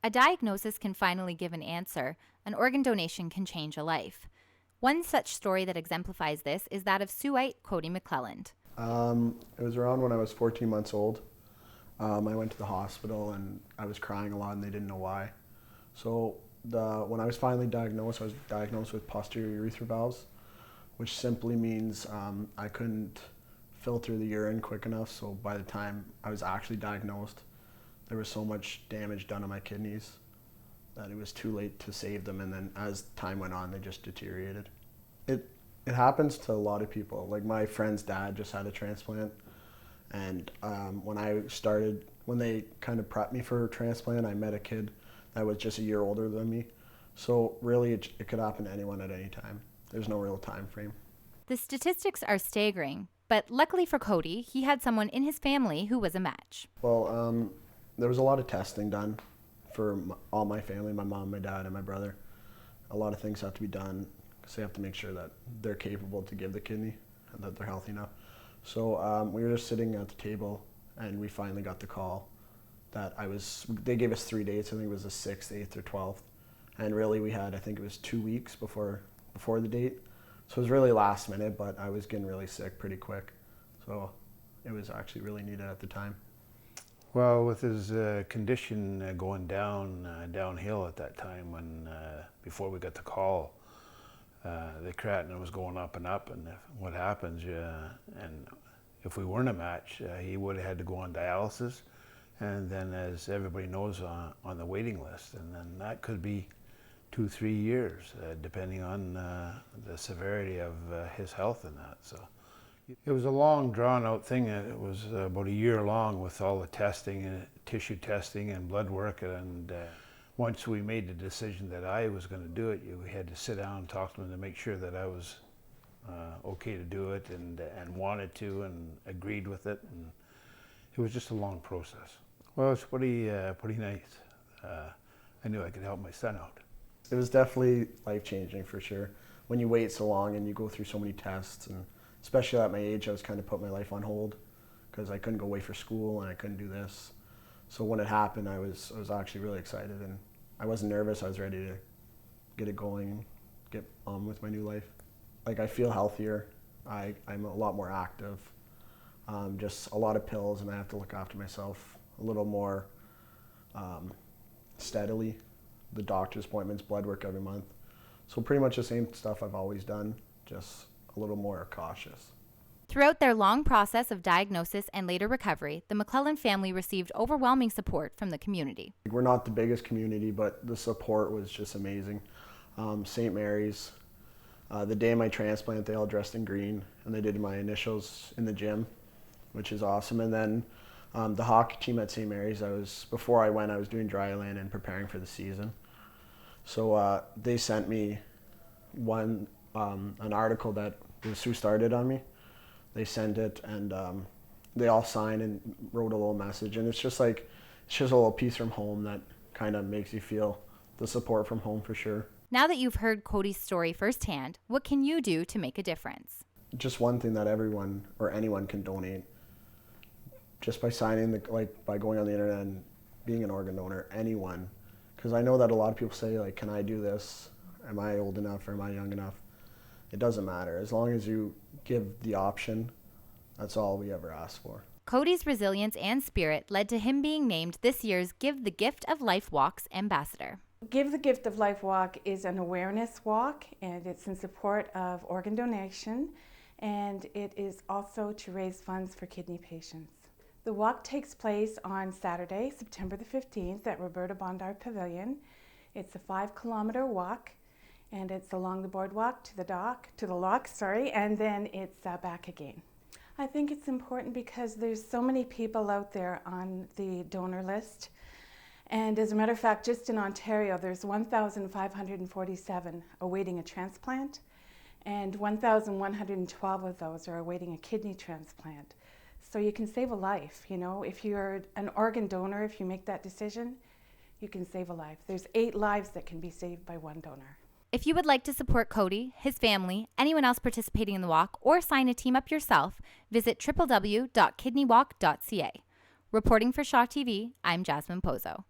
A diagnosis can finally give an answer. An organ donation can change a life. One such story that exemplifies this is that of Suite Cody McClelland. It was around when I was 14 months old. I went to the hospital and I was crying a lot and they didn't know why. So when I was finally diagnosed, I was diagnosed with posterior urethral valves, which simply means I couldn't filter the urine quick enough. So by the time I was actually diagnosed, there was so much damage done on my kidneys that it was too late to save them. And then as time went on, they just deteriorated. It happens to a lot of people. Like my friend's dad just had a transplant. And when they kind of prepped me for a transplant, I met a kid that was just a year older than me. So really, it could happen to anyone at any time. There's no real time frame. The statistics are staggering, but luckily for Cody, he had someone in his family who was a match. Well, there was a lot of testing done for all my family, my mom, my dad, and my brother. A lot of things have to be done because they have to make sure that they're capable to give the kidney and that they're healthy enough. So we were just sitting at the table and we finally got the call that they gave us 3 dates. I think it was the 6th, 8th, or 12th. And really we had, I think it was 2 weeks before the date. So it was really last minute, but I was getting really sick pretty quick. So it was actually really needed at the time. Well, with his condition going downhill at that time before we got the call, the creatinine was going up and up, and what happens, and if we weren't a match, he would have had to go on dialysis, and then as everybody knows, on the waiting list, and then that could be 2-3 years, depending on the severity of his health and that. So it was a long drawn out thing. It was about a year long with all the testing and tissue testing and blood work, and once we made the decision that I was going to do it, we had to sit down and talk to him to make sure that I was okay to do it and wanted to and agreed with it. And it was just a long process. Well, it's pretty nice. I knew I could help my son out. It was definitely life-changing for sure. When you wait so long and you go through so many tests, and especially at my age, I was kind of put my life on hold because I couldn't go away for school and I couldn't do this. So when it happened, I was actually really excited, and I wasn't nervous. I was ready to get it going, get on with my new life. Like I feel healthier. I'm a lot more active. Just a lot of pills, and I have to look after myself a little more steadily. The doctor's appointments, blood work every month. So pretty much the same stuff I've always done, just a little more cautious. Throughout their long process of diagnosis and later recovery, the McClelland family received overwhelming support from the community. We're not the biggest community, but the support was just amazing. St. Mary's, the day of my transplant, they all dressed in green, and they did my initials in the gym, which is awesome. And then the hockey team at St. Mary's, before I went, I was doing dry land and preparing for the season. So they sent me an article that was who started on me. They sent it, and they all signed and wrote a little message. And it's just a little piece from home that kind of makes you feel the support from home for sure. Now that you've heard Cody's story firsthand, what can you do to make a difference? Just one thing that everyone or anyone can donate. Just by signing, by going on the internet and being an organ donor, anyone. Because I know that a lot of people say, can I do this? Am I old enough or am I young enough? It doesn't matter. As long as you give the option, that's all we ever ask for. Cody's resilience and spirit led to him being named this year's Give the Gift of Life Walk's ambassador. Give the Gift of Life Walk is an awareness walk, and it's in support of organ donation, and it is also to raise funds for kidney patients. The walk takes place on Saturday, September the 15th at Roberta Bondar Pavilion. It's a 5-kilometer walk, and it's along the boardwalk to the lock, and then it's back again. I think it's important because there's so many people out there on the donor list. And as a matter of fact, just in Ontario, there's 1,547 awaiting a transplant, and 1,112 of those are awaiting a kidney transplant. So you can save a life, If you're an organ donor, if you make that decision, you can save a life. There's 8 lives that can be saved by one donor. If you would like to support Cody, his family, anyone else participating in the walk, or sign a team up yourself, visit www.kidneywalk.ca. Reporting for Shaw TV, I'm Jasmine Pozo.